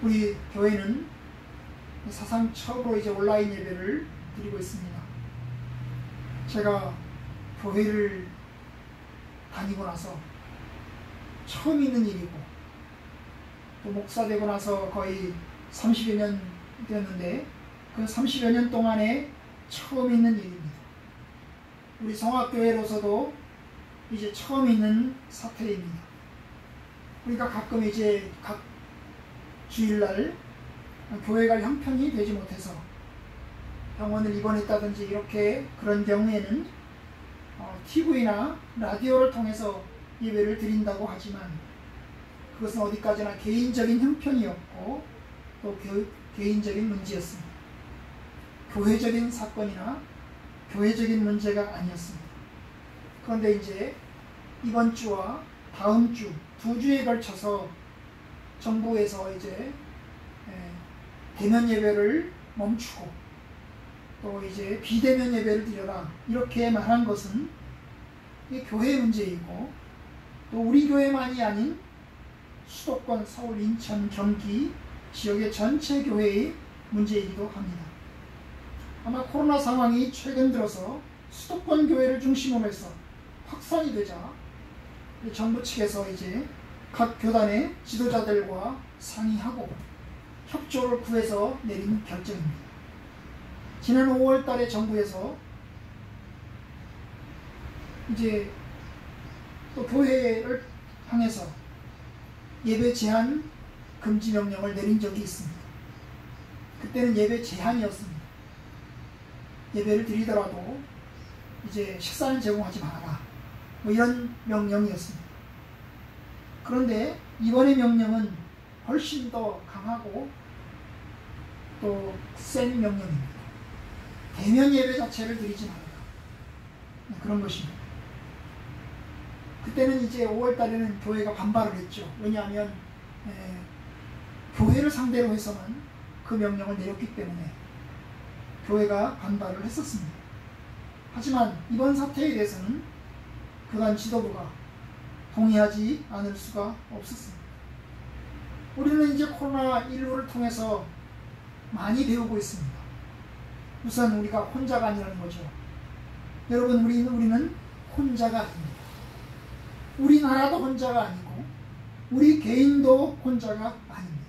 우리 교회는 사상 처음으로 이제 온라인 예배를 드리고 있습니다. 제가 교회를 다니고 나서 처음 있는 일이고, 또 목사 되고 나서 거의 30여 년 되었는데 그 30여 년 동안에 처음 있는 일입니다. 우리 성악교회로서도 이제 처음 있는 사태입니다. 우리가 가끔 이제 각 주일날 교회 갈 형편이 되지 못해서 병원을 입원했다든지 이렇게 그런 경우에는 TV나 라디오를 통해서 예배를 드린다고 하지만 그것은 어디까지나 개인적인 형편이었고 또 개인적인 문제였습니다. 교회적인 사건이나 교회적인 문제가 아니었습니다. 그런데 이제 이번 주와 다음 주 두 주에 걸쳐서 정부에서 이제 대면 예배를 멈추고 또 이제 비대면 예배를 드려라 이렇게 말한 것은 이게 교회의 문제이고, 또 우리 교회만이 아닌 수도권 서울, 인천, 경기 지역의 전체 교회의 문제이기도 합니다. 아마 코로나 상황이 최근 들어서 수도권 교회를 중심으로 해서 확산이 되자 정부 측에서 이제 각 교단의 지도자들과 상의하고 협조를 구해서 내린 결정입니다. 지난 5월 달에 정부에서 이제 또 교회를 향해서 예배 제한 금지 명령을 내린 적이 있습니다. 그때는 예배 제한이었습니다. 예배를 드리더라도 이제 식사는 제공하지 말아라, 뭐 이런 명령이었습니다. 그런데 이번의 명령은 훨씬 더 강하고 또 센 명령입니다. 대면 예배 자체를 드리지 말아라, 그런 것입니다. 그때는 이제 5월 달에는 교회가 반발을 했죠. 왜냐하면 교회를 상대로 해서만 그 명령을 내렸기 때문에 교회가 반발을 했었습니다. 하지만 이번 사태에 대해서는 교단 지도부가 동의하지 않을 수가 없었습니다. 우리는 이제 코로나19를 통해서 많이 배우고 있습니다. 우선 우리가 혼자가 아니라는 거죠. 여러분, 우리는 혼자가 아닙니다. 우리나라도 혼자가 아니고 우리 개인도 혼자가 아닙니다.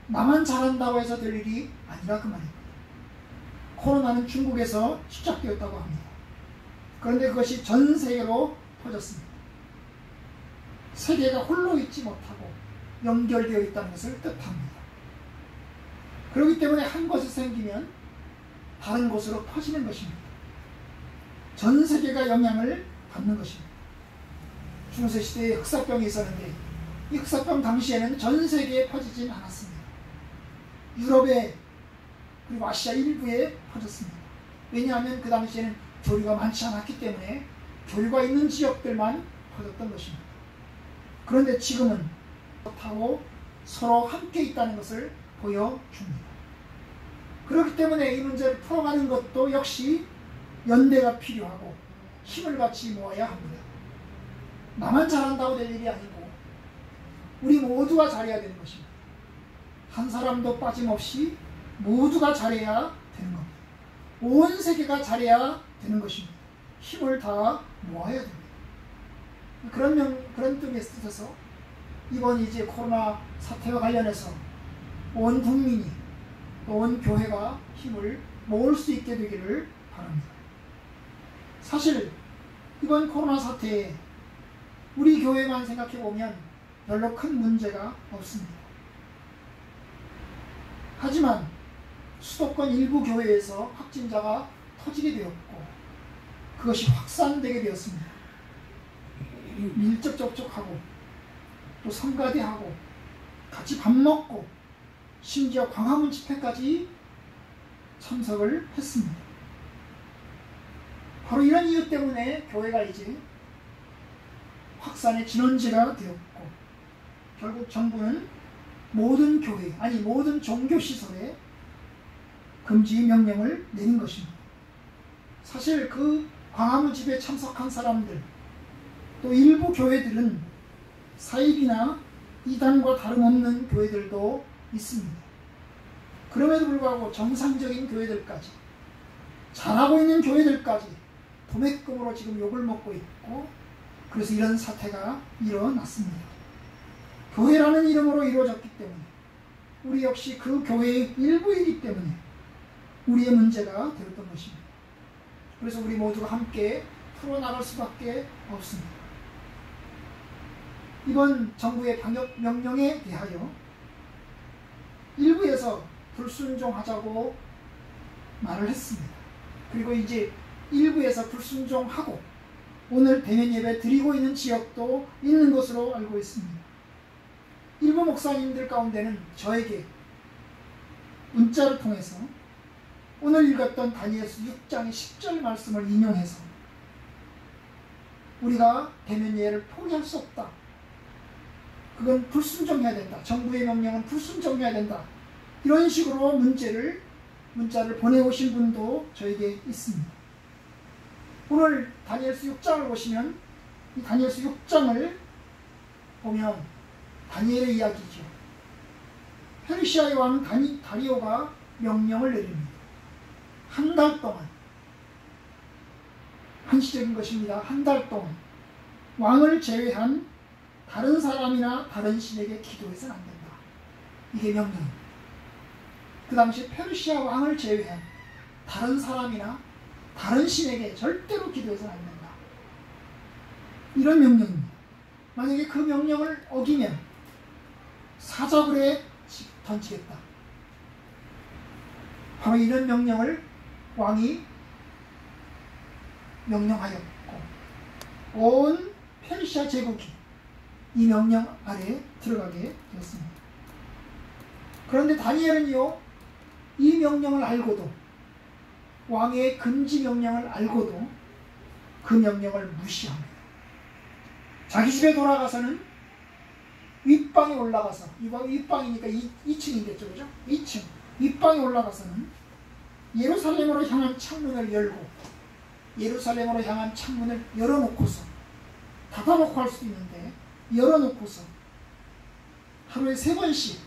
나만 잘한다고 해서 될 일이 아니라 그 말입니다. 코로나는 중국에서 시작되었다고 합니다. 그런데 그것이 전 세계로 퍼졌습니다. 세계가 홀로 있지 못하고 연결되어 있다는 것을 뜻합니다. 그렇기 때문에 한 곳이 생기면 다른 곳으로 퍼지는 것입니다. 전 세계가 영향을 받는 것입니다. 중세시대에 흑사병이 있었는데 이 흑사병 당시에는 전 세계에 퍼지진 않았습니다. 유럽에 그리고 아시아 일부에 퍼졌습니다. 왜냐하면 그 당시에는 교류가 많지 않았기 때문에 교류가 있는 지역들만 퍼졌던 것입니다. 그런데 지금은 그렇다고 서로 함께 있다는 것을 보여줍니다. 그렇기 때문에 이 문제를 풀어가는 것도 역시 연대가 필요하고 힘을 같이 모아야 합니다. 나만 잘한다고 될 일이 아니고 우리 모두가 잘해야 되는 것입니다. 한 사람도 빠짐없이 모두가 잘해야 되는 겁니다. 온 세계가 잘해야 되는 것입니다. 힘을 다 모아야 됩니다. 그런 뜻에서 이번 이제 코로나 사태와 관련해서 온 국민이 또 온 교회가 힘을 모을 수 있게 되기를 바랍니다. 사실 이번 코로나 사태에 우리 교회만 생각해 보면 별로 큰 문제가 없습니다. 하지만 수도권 일부 교회에서 확진자가 터지게 되었고 그것이 확산되게 되었습니다. 밀접 접촉하고 또 성가대하고 같이 밥 먹고 심지어 광화문 집회까지 참석을 했습니다. 바로 이런 이유 때문에 교회가 이제 확산의 진원지가 되었고 결국 정부는 모든 교회, 아니 모든 종교시설에 금지 명령을 내린 것입니다. 사실 그 광화문 집회에 참석한 사람들 또 일부 교회들은 사입이나 이단과 다름없는 교회들도 있습니다. 그럼에도 불구하고 정상적인 교회들까지, 잘하고 있는 교회들까지 도매금으로 지금 욕을 먹고 있고, 그래서 이런 사태가 일어났습니다. 교회라는 이름으로 이루어졌기 때문에, 우리 역시 그 교회의 일부이기 때문에 우리의 문제가 되었던 것입니다. 그래서 우리 모두가 함께 풀어나갈 수밖에 없습니다. 이번 정부의 방역 명령에 대하여 일부에서 불순종하자고 말을 했습니다. 그리고 이제 일부에서 불순종하고 오늘 대면 예배 드리고 있는 지역도 있는 것으로 알고 있습니다. 일부 목사님들 가운데는 저에게 문자를 통해서 오늘 읽었던 다니엘서 6장의 10절 말씀을 인용해서 우리가 대면 예배를 포기할 수 없다. 그건 불순종해야 된다. 정부의 명령은 불순종해야 된다. 이런 식으로 문자를 보내오신 분도 저에게 있습니다. 오늘 다니엘서 6장을 보시면 이 다니엘서 6장을 보면 다니엘의 이야기죠. 페르시아의 왕 다리오가 명령을 내립니다. 한 달 동안, 한시적인 것입니다. 한 달 동안 왕을 제외한 다른 사람이나 다른 신에게 기도해서는 안 된다. 이게 명령입니다. 그 당시 페르시아 왕을 제외한 다른 사람이나 다른 신에게 절대로 기도해서는 안 된다. 이런 명령입니다. 만약에 그 명령을 어기면 사자굴에 던지겠다. 바로 이런 명령을 왕이 명령하였고 온 페르시아 제국이 이 명령 아래에 들어가게 되었습니다. 그런데 다니엘은요, 이 명령을 알고도, 왕의 금지 명령을 알고도 그 명령을 무시합니다. 자기 집에 돌아가서는 윗방에 올라가서, 윗방이니까 2층이겠죠, 그죠? 2층 윗방에 올라가서는 예루살렘으로 향한 창문을 열고, 예루살렘으로 향한 창문을 열어놓고서, 닫아놓고 할 수도 있는데 열어놓고서 하루에 3번씩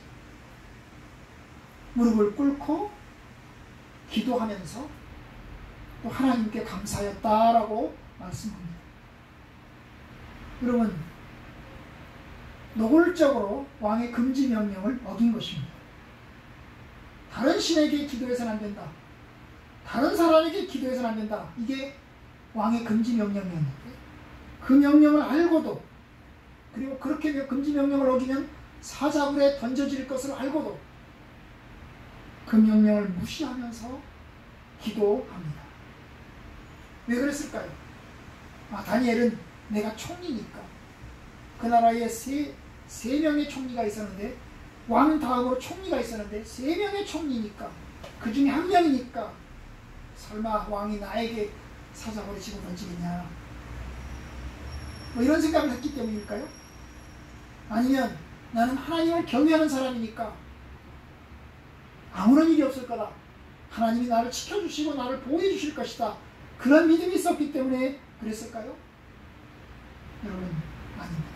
무릎을 꿇고 기도하면서 또 하나님께 감사했다라고 말씀합니다. 여러분, 노골적으로 왕의 금지 명령을 어긴 것입니다. 다른 신에게 기도해서는 안 된다. 다른 사람에게 기도해서는 안 된다. 이게 왕의 금지 명령이었는데 그 명령을 알고도, 그리고 그렇게 금지 명령을 어기면 사자굴에 던져질 것을 알고도 그 명령을 무시하면서 기도합니다. 왜 그랬을까요? 다니엘은 내가 총리니까, 그 나라에 세 명의 총리가 있었는데, 왕 다음으로 총리가 있었는데 3명의 총리니까, 그 중에 한 명이니까 설마 왕이 나에게 사자굴에 집어 던지겠냐, 뭐 이런 생각을 했기 때문일까요? 아니면 나는 하나님을 경외하는 사람이니까 아무런 일이 없을 거다, 하나님이 나를 지켜주시고 나를 보호해 주실 것이다, 그런 믿음이 있었기 때문에 그랬을까요? 여러분, 아닙니다.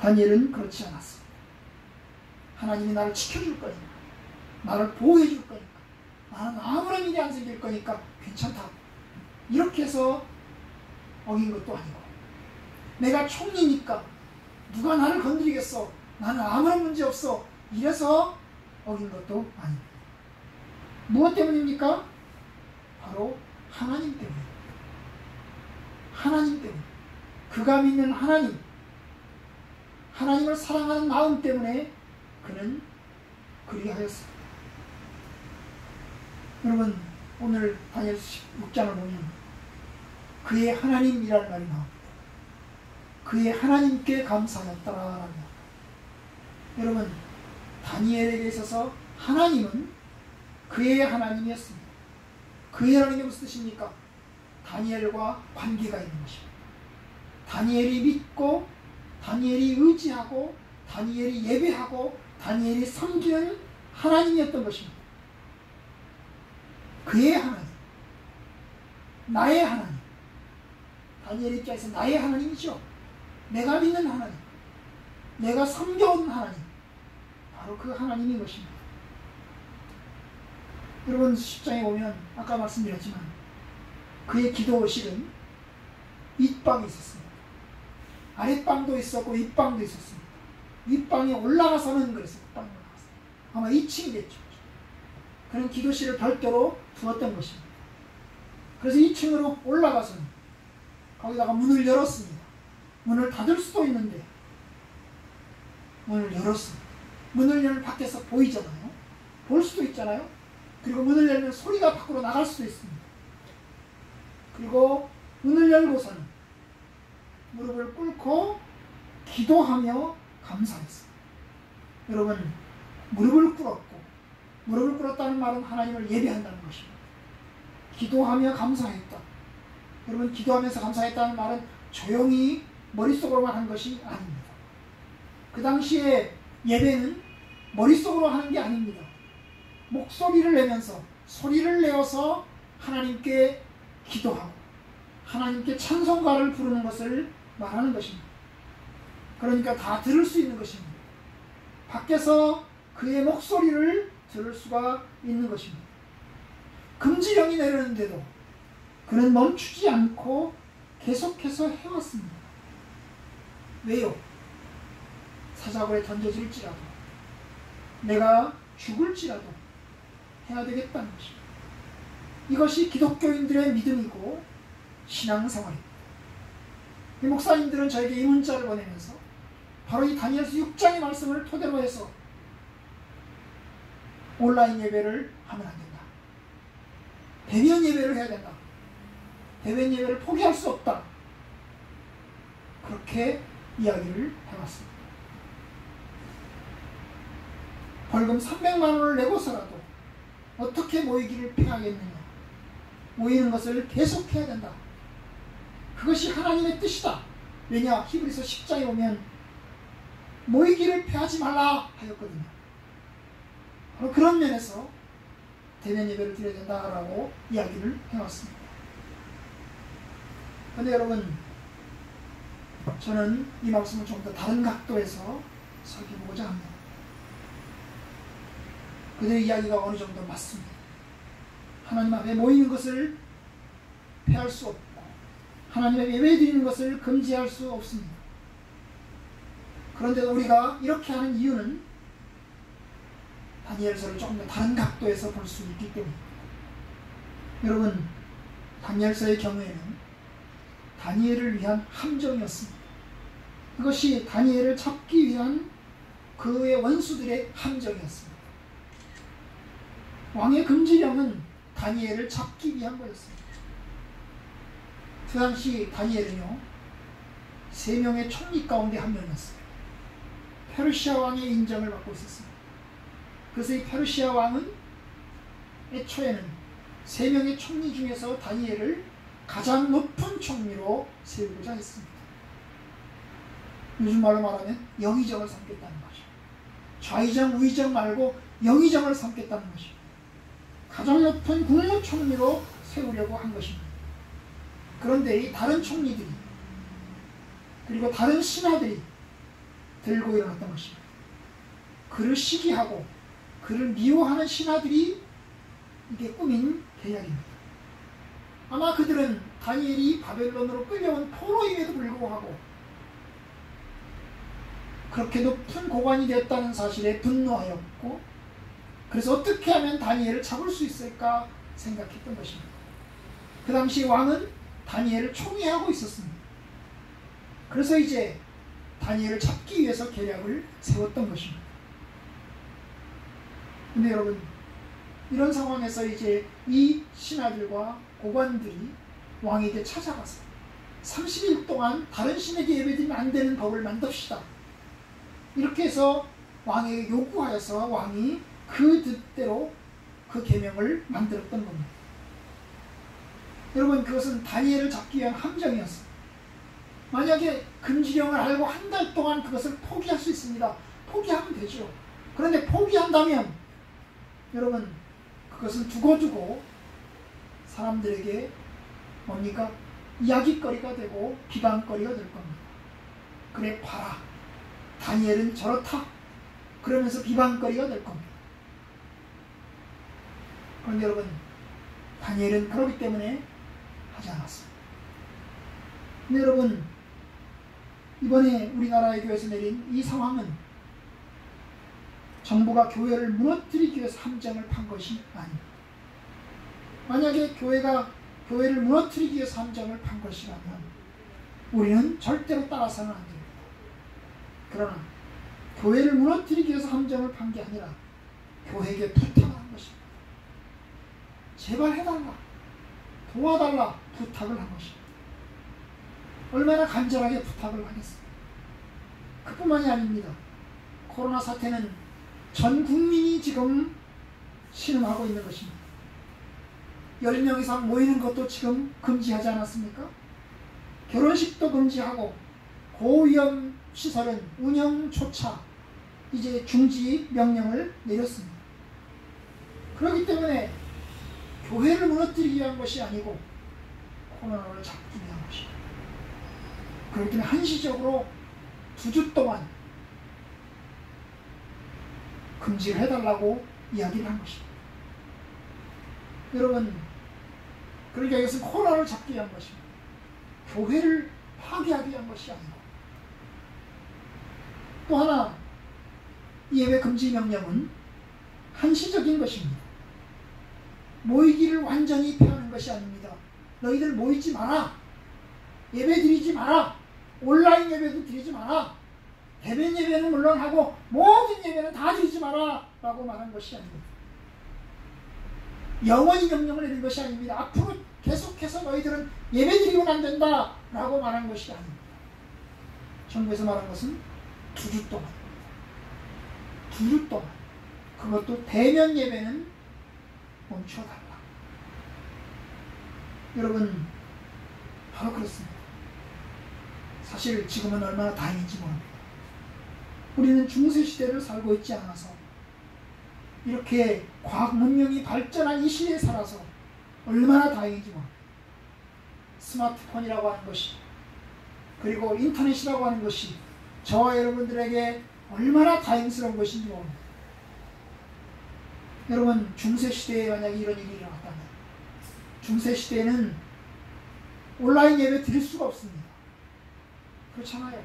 다니엘은 그렇지 않았습니다. 하나님이 나를 지켜줄 거니까, 나를 보호해 줄 거니까, 나는 아무런 일이 안 생길 거니까 괜찮다, 이렇게 해서 어긴 것도 아니고, 내가 총리니까 누가 나를 건드리겠어, 나는 아무런 문제 없어, 이래서 어긴 것도 아닙니다. 무엇 때문입니까? 바로 하나님 때문입니다. 하나님 때문에, 그가 믿는 하나님, 하나님을 사랑하는 마음 때문에 그는 그리하였습니다. 여러분, 오늘 다니엘 16장을 보면 그의 하나님이라는 말이 나옵니다. 그의 하나님께 감사하였더라. 여러분, 다니엘에게 있어서 하나님은 그의 하나님이었습니다. 그의 하나님이 무슨 뜻입니까? 다니엘과 관계가 있는 것입니다. 다니엘이 믿고, 다니엘이 의지하고, 다니엘이 예배하고, 다니엘이 섬기는 하나님이었던 것입니다. 그의 하나님, 나의 하나님, 다니엘 입장에서 나의 하나님이죠. 내가 믿는 하나님, 내가 섬겨온 하나님, 바로 그 하나님인 것입니다. 여러분 10장에 보면 아까 말씀드렸지만 그의 기도실은 윗방이 있었습니다. 아랫방도 있었고 윗방도 있었습니다. 윗방에 올라가서는 그래서 윗방에 올라가서 아마 2층이겠죠. 그런 기도실을 별도로 두었던 것입니다. 그래서 2층으로 올라가서는 거기다가 문을 열었습니다. 문을 닫을 수도 있는데 문을 열었습니다. 문을 열면 밖에서 보이잖아요. 볼 수도 있잖아요. 그리고 문을 열면 소리가 밖으로 나갈 수도 있습니다. 그리고 문을 열고서는 무릎을 꿇고 기도하며 감사했습니다. 여러분 무릎을 꿇었고 무릎을 꿇었다는 말은 하나님을 예배한다는 것입니다. 기도하며 감사했다. 여러분 기도하면서 감사했다는 말은 조용히 머릿속으로만 한 것이 아닙니다. 그 당시에 예배는 머릿속으로 하는 게 아닙니다. 목소리를 내면서 소리를 내어서 하나님께 기도하고 하나님께 찬송가를 부르는 것을 말하는 것입니다. 그러니까 다 들을 수 있는 것입니다. 밖에서 그의 목소리를 들을 수가 있는 것입니다. 금지령이 내렸는데도 그는 멈추지 않고 계속해서 해왔습니다. 왜요? 사자굴에 던져질지라도 내가 죽을지라도 해야 되겠다는 것입니다. 이것이 기독교인들의 믿음이고 신앙생활입니다. 이 목사님들은 저에게 이 문자를 보내면서 바로 이 다니엘서 6장의 말씀을 토대로 해서 온라인 예배를 하면 안 된다. 대면 예배를 해야 된다. 대면 예배를 포기할 수 없다. 그렇게 이야기를 해왔습니다. 벌금 300만 원을 내고서라도 어떻게 모이기를 피하겠느냐. 모이는 것을 계속해야 된다. 그것이 하나님의 뜻이다. 왜냐? 히브리서 10장에 보면 모이기를 피하지 말라 하였거든요. 바로 그런 면에서 대면 예배를 드려야 된다라고 이야기를 해왔습니다. 그런데 여러분 저는 이 말씀을 좀 더 다른 각도에서 살펴보고자 합니다. 그들의 이야기가 어느 정도 맞습니다. 하나님 앞에 모이는 것을 피할 수 없고 하나님의 예배 드리는 것을 금지할 수 없습니다. 그런데 우리가 이렇게 하는 이유는 다니엘서를 조금 더 다른 각도에서 볼 수 있기 때문입니다. 여러분 다니엘서의 경우에는 다니엘을 위한 함정이었습니다. 이것이 다니엘을 잡기 위한 그의 원수들의 함정이었습니다. 왕의 금지령은 다니엘을 잡기 위한 거였습니다. 그 당시 다니엘은요 3명의 총리 가운데 한 명이었어요. 페르시아 왕의 인정을 받고 있었습니다. 그래서 이 페르시아 왕은 애초에는 3명의 총리 중에서 다니엘을 가장 높은 총리로 세우고자 했습니다. 요즘 말로 말하면 영의정을 삼겠다는 거죠. 좌의정, 우의정 말고 영의정을 삼겠다는 것입니다. 가장 높은 국무총리로 세우려고 한 것입니다. 그런데 이 다른 총리들이 그리고 다른 신하들이 들고 일어났던 것입니다. 그를 시기하고 그를 미워하는 신하들이 이게 꾸민 계략입니다. 아마 그들은 다니엘이 바벨론으로 끌려온 포로임에도 불구하고 그렇게 높은 고관이 되었다는 사실에 분노하였고 그래서 어떻게 하면 다니엘을 잡을 수 있을까 생각했던 것입니다. 그 당시 왕은 다니엘을 총애하고 있었습니다. 그래서 이제 다니엘을 잡기 위해서 계략을 세웠던 것입니다. 근데 여러분 이런 상황에서 이제 이 신하들과 고관들이 왕에게 찾아가서 30일 동안 다른 신에게 예배드리면 안 되는 법을 만듭시다. 이렇게 해서 왕에게 요구하여서 왕이 그 뜻대로 그 계명을 만들었던 겁니다. 여러분 그것은 다니엘을 잡기 위한 함정이었습니다. 만약에 금지령을 알고 한 달 동안 그것을 포기할 수 있습니다. 포기하면 되죠. 그런데 포기한다면 여러분 그것은 두고두고 사람들에게 뭡니까? 이야기거리가 되고 비방거리가 될 겁니다. 그래 봐라 다니엘은 저렇다. 그러면서 비방거리가 될 겁니다. 그런데 여러분, 다니엘은 그렇기 때문에 하지 않았습니다. 근데 여러분, 이번에 우리나라의 교회에서 내린 이 상황은 정부가 교회를 무너뜨리기 위해서 함정을 판 것이 아닙니다. 만약에 교회가 교회를 무너뜨리기 위해서 함정을 판 것이라면 우리는 절대로 따라서는 안 됩니다. 그러나 교회를 무너뜨리기 위해서 함정을 판 게 아니라 교회에게 부탁을 한 것입니다. 제발 해달라, 도와달라 부탁을 한 것입니다. 얼마나 간절하게 부탁을 하겠습니까? 그뿐만이 아닙니다. 코로나 사태는 전 국민이 지금 신음하고 있는 것입니다. 10명 이상 모이는 것도 지금 금지하지 않았습니까? 결혼식도 금지하고 고위험 시설은 운영조차 이제 중지 명령을 내렸습니다. 그렇기 때문에 교회를 무너뜨리기 위한 것이 아니고 코로나를 잡기 위한 것입니다. 그렇기 때문에 한시적으로 2주 동안 금지를 해달라고 이야기를 한 것입니다. 여러분, 그러니까 이것은 코로나를 잡기 위한 것입니다. 교회를 파괴하기 위한 것이 아니고. 또 하나, 예배 금지 명령은 한시적인 것입니다. 모이기를 완전히 폐하는 것이 아닙니다. 너희들 모이지 마라, 예배 드리지 마라, 온라인 예배도 드리지 마라, 대면 예배는 물론 하고 모든 예배는 다 드리지 마라 라고 말한 것이 아닙니다. 영원히 명령을 내린 것이 아닙니다. 앞으로 계속해서 너희들은 예배 드리고는 안 된다 라고 말한 것이 아닙니다. 정부에서 말한 것은 2주 동안, 2주 동안, 그것도 대면 예배는 멈춰달라. 여러분, 바로 그렇습니다. 사실 지금은 얼마나 다행인지 모릅니다. 우리는 중세시대를 살고 있지 않아서 이렇게 과학 문명이 발전한 이 시대에 살아서 얼마나 다행인지 모릅니다. 스마트폰이라고 하는 것이, 그리고 인터넷이라고 하는 것이 저와 여러분들에게 얼마나 다행스러운 것인지 모릅니다. 여러분, 중세시대에 만약에 이런 일이 일어났다면 중세시대에는 온라인 예배 드릴 수가 없습니다. 그렇잖아요.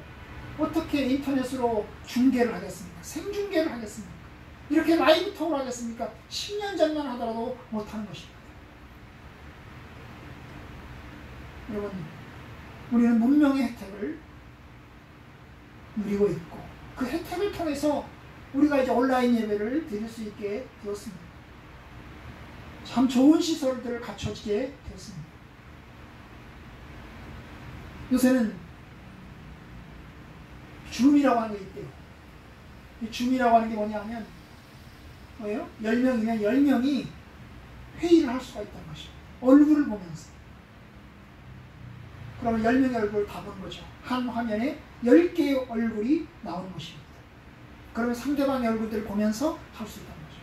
어떻게 인터넷으로 중계를 하겠습니까? 생중계를 하겠습니까? 이렇게 라이브 톡을 하겠습니까? 10년 전만 하더라도 못하는 것입니다. 여러분, 우리는 문명의 혜택을 누리고 있고 그 혜택을 통해서 우리가 이제 온라인 예배를 드릴 수 있게 되었습니다. 참 좋은 시설들을 갖춰지게 되었습니다. 요새는 줌이라고 하는 게 있대요. 이 줌이라고 하는 게 뭐냐면 뭐예요? 10명이면 10명이 회의를 할 수가 있다는 것입니다. 얼굴을 보면서. 그러면 10명의 얼굴을 다 보는 거죠. 한 화면에 10개의 얼굴이 나오는 것입니다. 그러면 상대방의 얼굴들을 보면서 할 수 있다는 거죠.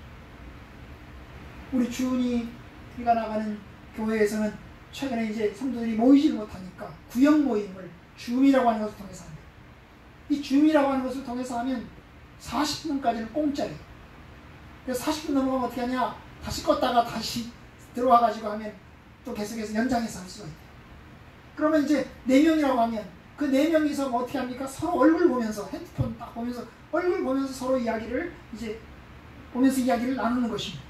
우리 주은이가 나가는 교회에서는 최근에 이제 성도들이 모이질 못하니까 구역 모임을 줌이라고 하는 것을 통해서 합니다. 이 줌이라고 하는 것을 통해서 하면 40분까지는 공짜예요. 그래서 40분 넘어가면 어떻게 하냐, 다시 껐다가 다시 들어와가지고 하면 또 계속해서 연장해서 할 수가 있대요. 그러면 이제 4명이라고 하면 그 4명이서 뭐 어떻게 합니까? 서로 얼굴 보면서, 핸드폰 딱 보면서 얼굴 보면서 서로 이야기를 이제 보면서 이야기를 나누는 것입니다.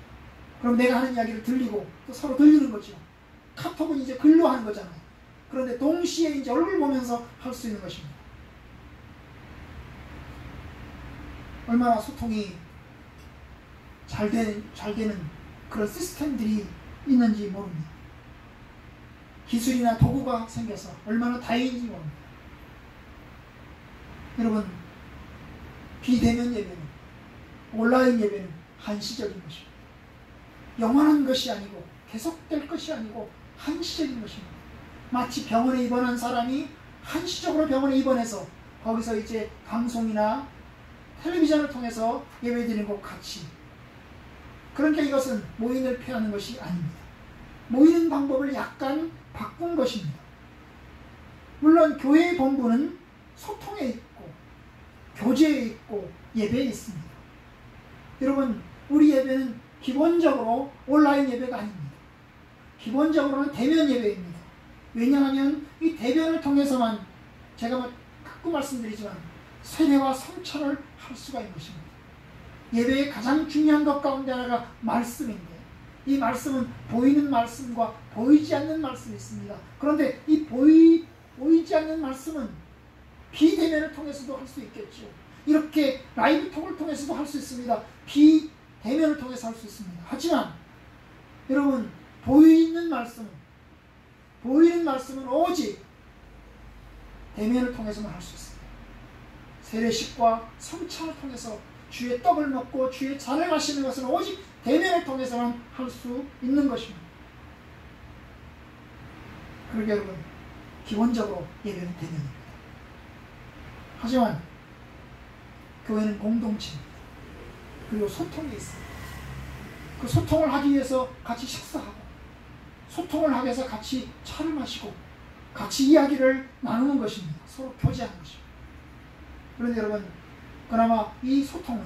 그럼 내가 하는 이야기를 들리고 또 서로 들리는 거죠. 카톡은 이제 글로 하는 거잖아요. 그런데 동시에 이제 얼굴 보면서 할 수 있는 것입니다. 얼마나 소통이 잘 되는 그런 시스템들이 있는지 모릅니다. 기술이나 도구가 생겨서 얼마나 다행인지 모릅니다. 여러분, 비대면 예배는, 온라인 예배는 한시적인 것입니다. 영원한 것이 아니고 계속될 것이 아니고 한시적인 것입니다. 마치 병원에 입원한 사람이 한시적으로 병원에 입원해서 거기서 이제 방송이나 텔레비전을 통해서 예배드리는 것 같이, 그러니까 이것은 모임을 피하는 것이 아닙니다. 모이는 방법을 약간 바꾼 것입니다. 물론 교회의 본부는 소통에 있고 교제에 있고 예배에 있습니다. 여러분, 우리 예배는 기본적으로 온라인 예배가 아닙니다. 기본적으로는 대면 예배입니다. 왜냐하면 이 대면을 통해서만 제가 자꾸 말씀드리지만 세례와 성찬을 할 수가 있는 것입니다. 예배의 가장 중요한 것 가운데 하나가 말씀인데, 이 말씀은 보이는 말씀과 보이지 않는 말씀이 있습니다. 그런데 이 보이지 않는 말씀은 비대면을 통해서도 할 수 있겠죠. 이렇게 라이브 톡을 통해서도 할 수 있습니다. 비대면을 통해서 할 수 있습니다. 하지만 여러분, 보이는 말씀은 오직 대면을 통해서만 할 수 있습니다. 세례식과 성찬을 통해서 주의 떡을 먹고 주의 잔을 마시는 것은 오직 대면을 통해서만 할 수 있는 것입니다. 그러게 여러분, 기본적으로 예배는 대면입니다. 하지만 교회는 공동체입니다. 그리고 소통이 있습니다. 그 소통을 하기 위해서 같이 식사하고, 소통을 하기 위해서 같이 차를 마시고 같이 이야기를 나누는 것입니다. 서로 교제하는 것입니다. 그런데 여러분, 그나마 이 소통은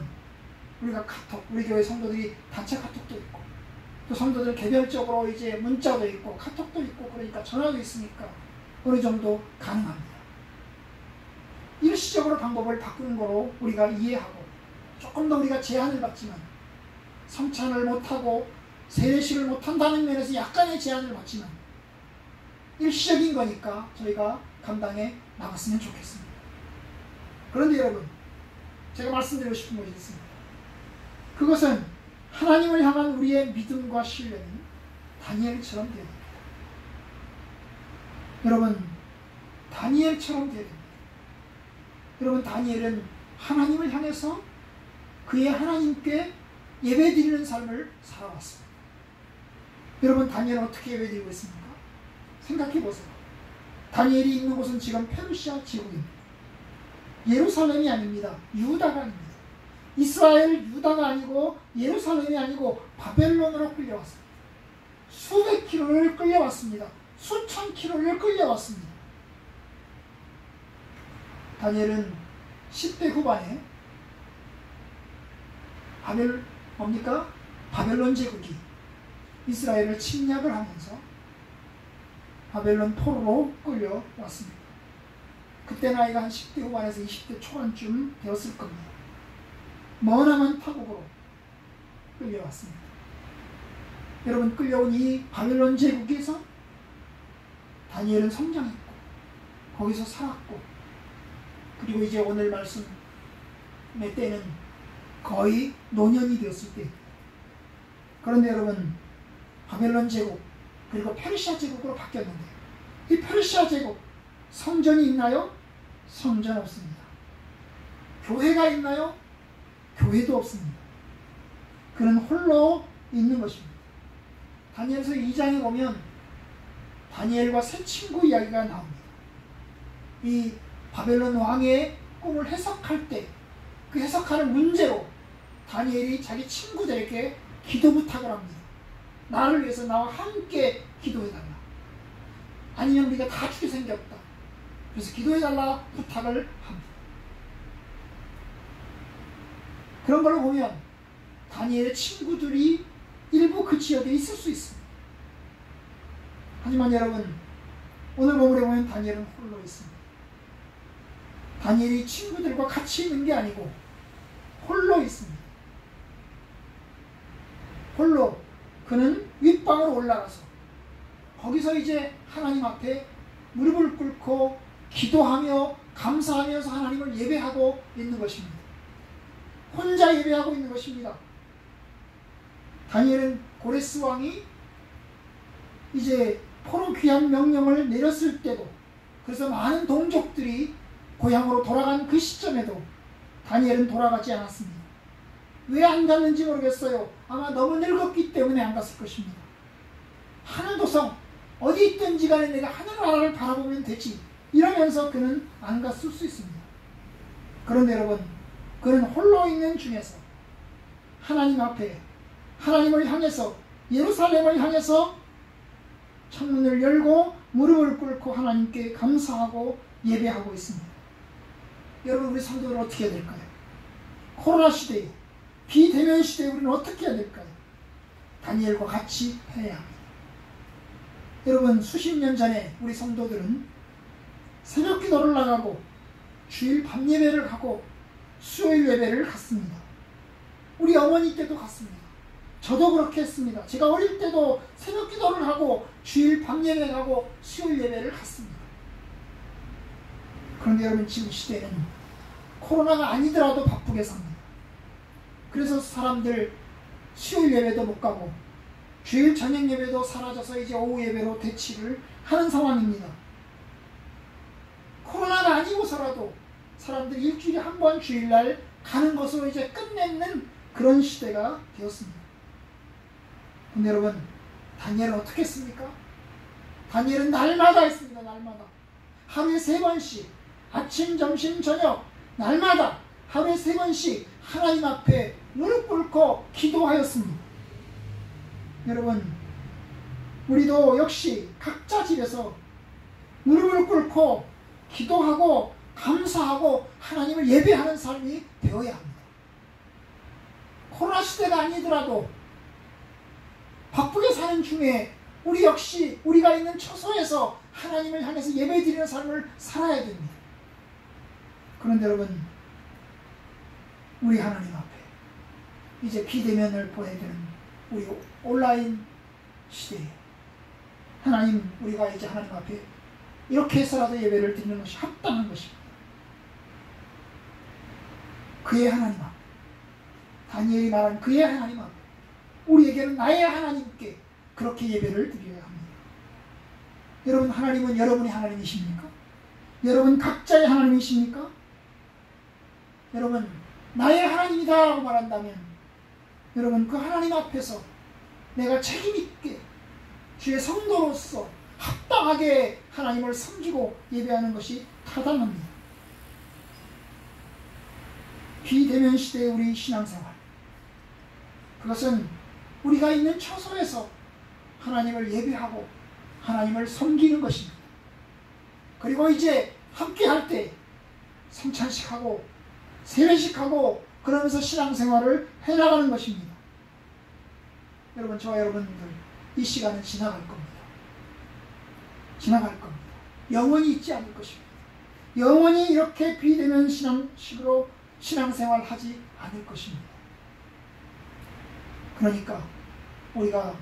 우리가 카톡, 우리 교회 성도들이 단체 카톡도 있고, 또 성도들 개별적으로 이제 문자도 있고 카톡도 있고, 그러니까 전화도 있으니까 어느 정도 가능합니다. 일시적으로 방법을 바꾸는 거로 우리가 이해하고, 조금 더 우리가 제한을 받지만, 성찬을 못하고 세례식을 못한다는 면에서 약간의 제한을 받지만 일시적인 거니까 저희가 감당해 나갔으면 좋겠습니다. 그런데 여러분, 제가 말씀드리고 싶은 것이 있습니다. 그것은 하나님을 향한 우리의 믿음과 신뢰는 다니엘처럼 되어야 됩니다. 여러분, 다니엘처럼 되어야 됩니다. 여러분, 다니엘은 하나님을 향해서 그의 하나님께 예배드리는 삶을 살아왔습니다. 여러분, 다니엘은 어떻게 예배드리고 있습니까? 생각해 보세요. 다니엘이 있는 곳은 지금 페르시아 제국입니다. 예루살렘이 아닙니다. 유다가 아닙니다. 이스라엘 유다가 아니고 예루살렘이 아니고 바벨론으로 끌려왔습니다. 수백 킬로를 끌려왔습니다. 수천 킬로를 끌려왔습니다. 다니엘은 10대 후반에 바벨론 제국이 이스라엘을 침략을 하면서 바벨론 포로로 끌려왔습니다. 그때 나이가 한 10대 후반에서 20대 초반쯤 되었을 겁니다. 머나먼 타국으로 끌려왔습니다. 여러분, 끌려온 이 바벨론 제국에서 다니엘은 성장했고 거기서 살았고, 그리고 이제 오늘 말씀의 때는 거의 노년이 되었을 때, 그런데 여러분, 바벨론 제국 그리고 페르시아 제국으로 바뀌었는데, 이 페르시아 제국 성전이 있나요? 성전 없습니다. 교회가 있나요? 교회도 없습니다. 그는 홀로 있는 것입니다. 다니엘서 2장에 보면 다니엘과 세 친구 이야기가 나옵니다. 이 바벨론 왕의 꿈을 해석할 때 그 해석하는 문제로 다니엘이 자기 친구들에게 기도 부탁을 합니다. 나를 위해서 나와 함께 기도해달라. 아니면 우리가 다 죽게 생겼다. 그래서 기도해달라 부탁을 합니다. 그런 걸 보면 다니엘의 친구들이 일부 그 지역에 있을 수 있습니다. 하지만 여러분, 오늘 본문에 보면 다니엘은 홀로 있습니다. 다니엘이 친구들과 같이 있는 게 아니고 홀로 있습니다. 홀로 그는 윗방으로 올라가서 거기서 이제 하나님 앞에 무릎을 꿇고 기도하며 감사하면서 하나님을 예배하고 있는 것입니다. 혼자 예배하고 있는 것입니다. 다니엘은 고레스 왕이 이제 포로 귀환 명령을 내렸을 때도, 그래서 많은 동족들이 고향으로 돌아간 그 시점에도 다니엘은 돌아가지 않았습니다. 왜 안 갔는지 모르겠어요. 아마 너무 늙었기 때문에 안 갔을 것입니다. 하늘도성 어디 있든지 간에 내가 하늘나라를 바라보면 되지, 이러면서 그는 안 갔을 수 있습니다. 그런데 여러분, 그는 홀로 있는 중에서 하나님 앞에, 하나님을 향해서, 예루살렘을 향해서 창문을 열고 무릎을 꿇고 하나님께 감사하고 예배하고 있습니다. 여러분, 우리 성도들은 어떻게 해야 될까요? 코로나 시대에 비대면 시대에 우리는 어떻게 해야 될까요? 다니엘과 같이 해야 합니다. 여러분, 수십 년 전에 우리 성도들은 새벽 기도를 나가고 주일 밤 예배를 가고 수요일 예배를 갔습니다. 우리 어머니 때도 갔습니다. 저도 그렇게 했습니다. 제가 어릴 때도 새벽 기도를 하고 주일 밤 예배 가고 수요일 예배를 갔습니다. 그런데 여러분, 지금 시대는 코로나가 아니더라도 바쁘게 삽니다. 그래서 사람들 수요일 예배도 못 가고 주일 저녁 예배도 사라져서 이제 오후 예배로 대치를 하는 상황입니다. 코로나가 아니고서라도 사람들이 일주일에 한 번 주일날 가는 것으로 이제 끝내는 그런 시대가 되었습니다. 근데 여러분, 다니엘은 어떻게 했습니까? 다니엘은 날마다 했습니다. 날마다. 하루에 3번씩 아침, 점심, 저녁 날마다 하루에 3번씩 하나님 앞에 무릎 꿇고 기도하였습니다. 여러분, 우리도 역시 각자 집에서 무릎을 꿇고 기도하고 감사하고 하나님을 예배하는 삶이 되어야 합니다. 코로나 시대가 아니더라도 바쁘게 사는 중에 우리 역시 우리가 있는 처소에서 하나님을 향해서 예배드리는 삶을 살아야 됩니다. 그런데 여러분, 우리 하나님 앞에 이제 비대면을 보내야 되는 우리 온라인 시대에 하나님, 우리가 이제 하나님 앞에 이렇게 해서라도 예배를 드리는 것이 합당한 것입니다. 그의 하나님 앞, 다니엘이 말한 그의 하나님 앞, 우리에게는 나의 하나님께 그렇게 예배를 드려야 합니다. 여러분, 하나님은 여러분의 하나님이십니까? 여러분 각자의 하나님이십니까? 여러분, 나의 하나님이다 라고 말한다면 여러분, 그 하나님 앞에서 내가 책임있게 주의 성도로서 합당하게 하나님을 섬기고 예배하는 것이 타당합니다. 비대면 시대의 우리 신앙생활, 그것은 우리가 있는 처소에서 하나님을 예배하고 하나님을 섬기는 것입니다. 그리고 이제 함께 할 때 성찬식하고 세례식하고 그러면서 신앙생활을 해나가는 것입니다. 여러분, 저와 여러분들 이 시간은 지나갈 겁니다. 지나갈 겁니다. 영원히 있지 않을 것입니다. 영원히 이렇게 비대면 신앙식으로 신앙생활 하지 않을 것입니다. 그러니까 우리가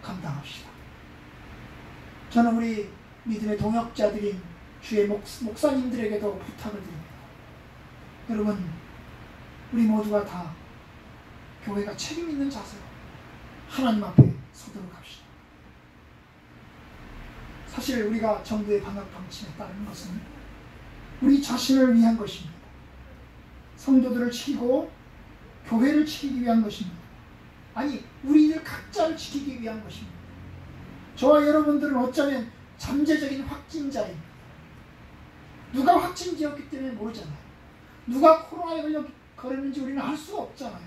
감당합시다. 저는 우리 믿음의 동역자들인 주의 목사님들에게도 부탁을 드립니다. 여러분, 우리 모두가 다 교회가 책임있는 자세로 하나님 앞에 서도록 합시다. 사실 우리가 정부의 방역 방침에 따르는 것은 우리 자신을 위한 것입니다. 성도들을 지키고 교회를 지키기 위한 것입니다. 아니, 우리들 각자를 지키기 위한 것입니다. 저와 여러분들은 어쩌면 잠재적인 확진자입니다. 누가 확진자였기 때문에 모르잖아요. 누가 코로나에 걸렸는지 우리는 알 수가 없잖아요.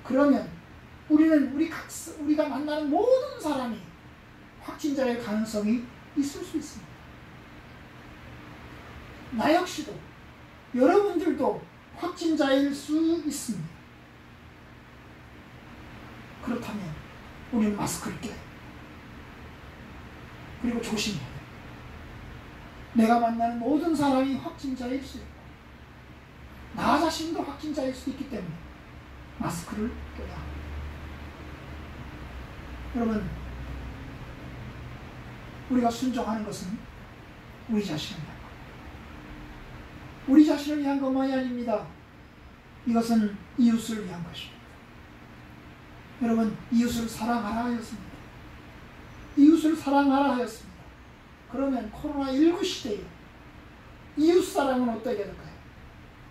그러면 우리는 우리가 만나는 모든 사람이 확진자의 가능성이 있을 수 있습니다. 나 역시도, 여러분들도 확진자일 수 있습니다. 그렇다면 우리는 마스크를 껴야 합니다. 그리고 조심해야 돼요. 내가 만나는 모든 사람이 확진자일 수 있고 나 자신도 확진자일 수 있기 때문에 마스크를 껴야 합니다. 여러분, 우리가 순종하는 것은 우리 자신을 위한 겁니다. 우리 자신을 위한 것만이 아닙니다. 이것은 이웃을 위한 것입니다. 여러분, 이웃을 사랑하라 하였습니다. 이웃을 사랑하라 하였습니다. 그러면 코로나19 시대에 이웃 사랑은 어떻게 될까요?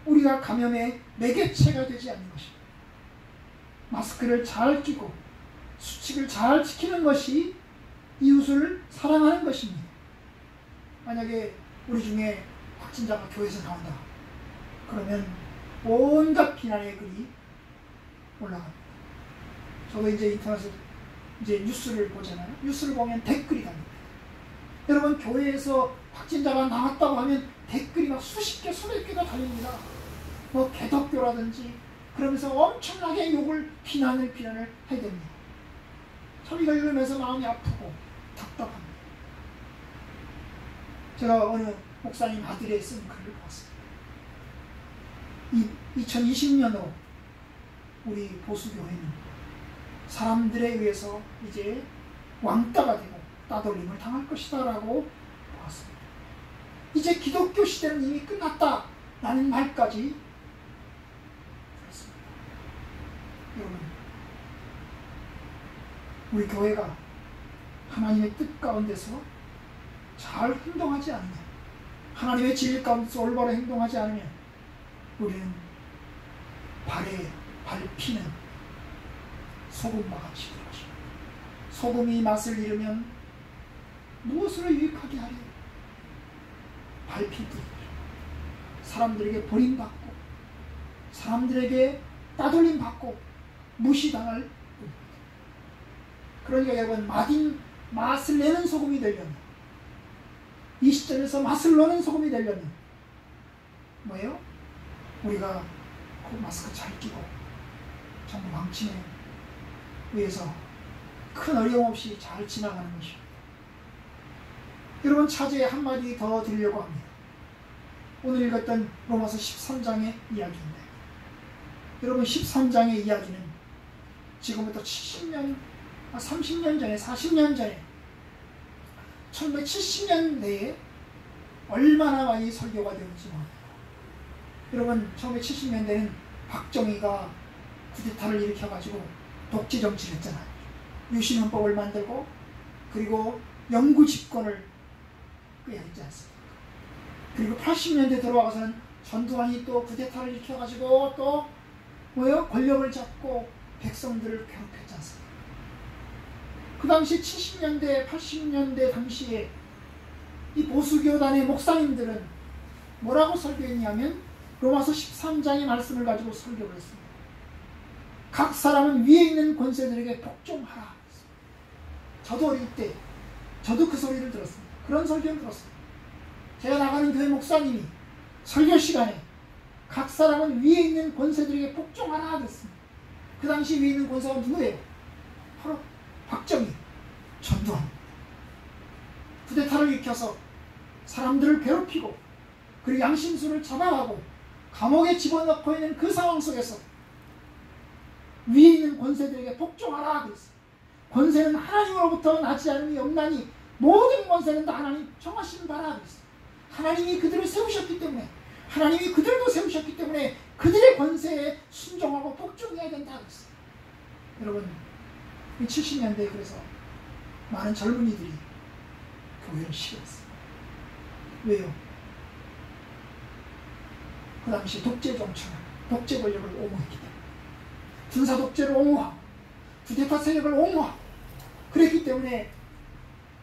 우리가 감염의 매개체가 되지 않는 것입니다. 마스크를 잘 끼고 수칙을 잘 지키는 것이 이웃을 사랑하는 것입니다. 만약에 우리 중에 확진자가 교회에서 나온다. 그러면 온갖 비난의 글이 올라갑니다. 저도 이제 인터넷에 이제 뉴스를 보잖아요. 뉴스를 보면 댓글이 답니다. 여러분, 교회에서 확진자가 나왔다고 하면 댓글이 막 수십 개, 수백 개가 달립니다. 뭐 개덕교라든지 그러면서 엄청나게 욕을 비난을 해야 됩니다. 참 이걸 읽으면서 마음이 아프고 답답합니다. 제가 어느 목사님 아들의 쓴 글을 보았습니다. 2020년으로 우리 보수교회는 사람들에 의해서 이제 왕따가 되고 따돌림을 당할 것이다 라고 보았습니다. 이제 기독교 시대는 이미 끝났다 라는 말까지 들었습니다. 여러분, 우리 교회가 하나님의 뜻 가운데서 잘 행동하지 않으면, 하나님의 진리 가운데서 올바로 행동하지 않으면 우리는 발에 밟히는 소금과 같이 될 것입니다. 소금이 맛을 잃으면 무엇으로 유익하게 하려? 밟힐 뿐이죠. 사람들에게 버림받고 사람들에게 따돌림받고 무시당할 뿐입니다. 그러니까 여러분, 맛을 내는 소금이 되려면, 이 시점에서 맛을 내는 소금이 되려면 뭐예요? 우리가 그 마스크 잘 끼고 정부 방침에 의해서 큰 어려움 없이 잘 지나가는 것입니다. 여러분, 차제에 한마디 더 드리려고 합니다. 오늘 읽었던 로마서 13장의 이야기인데, 여러분 13장의 이야기는 지금부터 30년 전에 40년 전에 1970년대에 얼마나 많이 설교가 되었는지 모릅니다. 여러분, 1970년대는 박정희가 쿠데타를 일으켜가지고 독재 정치를 했잖아요. 유신헌법을 만들고 그리고 영구 집권을 꾀했지 않습니까? 그리고 80년대 들어와서는 전두환이 또 쿠데타를 일으켜가지고 또 권력을 잡고 백성들을 괴롭혔지 않습니까? 그 당시 70년대, 80년대 당시에 이 보수교단의 목사님들은 뭐라고 설교했냐면 로마서 13장의 말씀을 가지고 설교를 했습니다. 각 사람은 위에 있는 권세들에게 복종하라. 저도 어릴 때 저도 그 소리를 들었습니다. 그런 설교를 들었습니다. 제가 나가는 교회 목사님이 설교 시간에 각 사람은 위에 있는 권세들에게 복종하라 그랬습니다. 그 당시 위에 있는 권세가 누구예요? 바로 박정희, 전두환. 쿠데타를 일으켜서 사람들을 괴롭히고 그리고 양심수를 잡아가고 감옥에 집어넣고 있는 그 상황 속에서 위에 있는 권세들에게 복종하라 그랬어요. 권세는 하나님으로부터 나지 않음이 없나니 모든 권세는 다 하나님 정하시는 바라 그랬어요. 하나님이 그들을 세우셨기 때문에, 하나님이 그들도 세우셨기 때문에 그들의 권세에 순종하고 복종해야 된다 그랬어요. 여러분, 70년대에 그래서 많은 젊은이들이 교회를 싫어했어요. 왜요? 그 당시 독재 정치는 독재 권력을 옹호했기 때문에, 군사 독재를 옹호하고 쿠데타 세력을 옹호하고 그랬기 때문에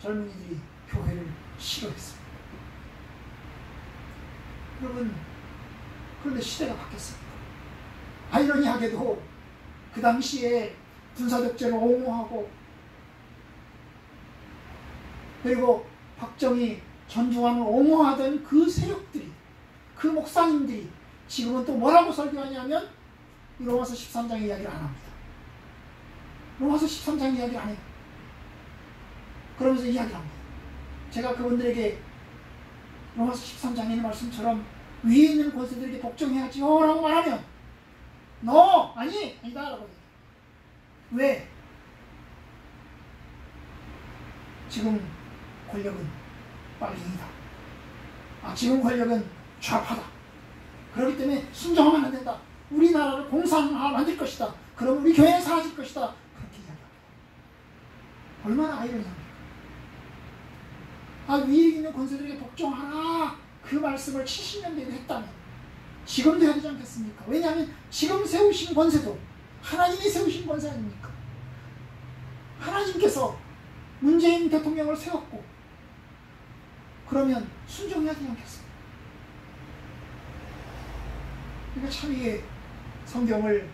젊은이들이 교회를 싫어했습니다. 여러분, 그런데 시대가 바뀌었습니다. 아이러니하게도 그 당시에 군사 독재를 옹호하고 그리고 박정희, 전두환을 옹호하던 그 세력들이, 그 목사님들이 지금은 또 뭐라고 설교하냐면 로마서 13장 이야기를 안 합니다. 로마서 13장 이야기를 안 해요. 그러면서 이야기를 합니다. 제가 그분들에게 로마서 13장에 있는 말씀처럼 위에 있는 권세들에게 복종해야지요 라고 말하면 아니다 라고 해요. 왜? 지금 권력은 빨갱이다. 지금 권력은 좌파다. 그렇기 때문에 순종하면 안 된다. 우리나라를 공산화 만들 것이다. 그럼 우리 교회는 사라질 것이다. 그렇게 이야기합니다. 얼마나 아이러니합니까? 위에 있는 권세들에게 복종하라. 그 말씀을 70년대에도 했다면 지금도 해야 되지 않겠습니까? 왜냐하면 지금 세우신 권세도 하나님이 세우신 권세 아닙니까? 하나님께서 문재인 대통령을 세웠고 그러면 순종해야 되지 않겠습니까? 그러니까 참 이게 성경을,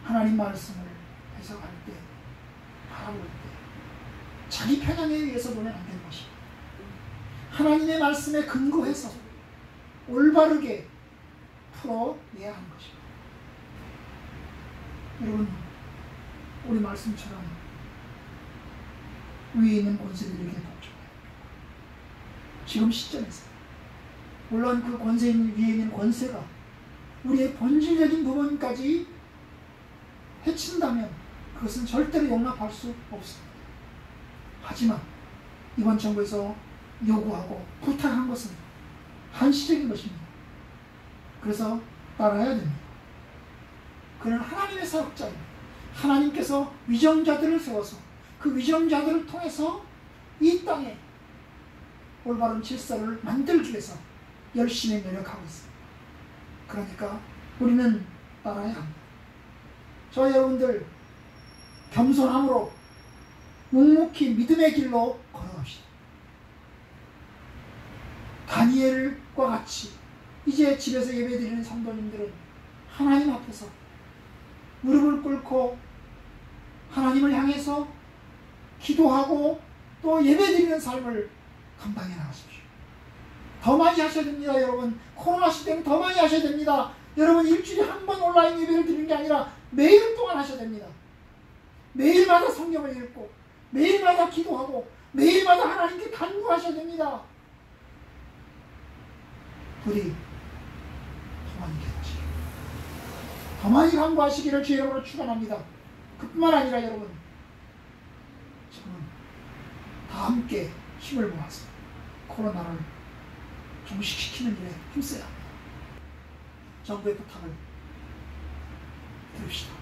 하나님 말씀을 해석할 때, 바라볼 때 자기 편향에 의해서 보면 안 되는 것입니다. 하나님의 말씀에 근거해서 올바르게 풀어내야 하는 것입니다. 여러분, 우리 말씀처럼 위에 있는 권세들에게 복종해야 합니다. 지금 시점에서 물론 그 위에 있는 권세가 우리의 본질적인 부분까지 해친다면 그것은 절대로 용납할 수 없습니다. 하지만 이번 정부에서 요구하고 부탁한 것은 한시적인 것입니다. 그래서 따라야 됩니다. 그는 하나님의 사역자입니다. 하나님께서 위정자들을 세워서 그 위정자들을 통해서 이 땅에 올바른 질서를 만들기 위해서 열심히 노력하고 있습니다. 그러니까 우리는 따라야 합니다. 저와 여러분들 겸손함으로 묵묵히 믿음의 길로 걸어갑시다. 다니엘과 같이 이제 집에서 예배드리는 성도님들은 하나님 앞에서 무릎을 꿇고 하나님을 향해서 기도하고 또 예배드리는 삶을 감당해 나가십시오. 더 많이 하셔야 됩니다. 여러분, 코로나 시대는 더 많이 하셔야 됩니다. 여러분, 일주일에 한 번 온라인 예배를 드리는 게 아니라 매일 동안 하셔야 됩니다. 매일마다 성경을 읽고 매일마다 기도하고 매일마다 하나님께 간구하셔야 됩니다. 부디 더 많이 기도하시기를, 더 많이 간구하시기를 주의 이름으로 축원합니다. 그뿐만 아니라 여러분, 지금은 다 함께 힘을 모아서 코로나를 종식시키는 일에 힘써야 합니다. 정부의 부탁을 들읍시다.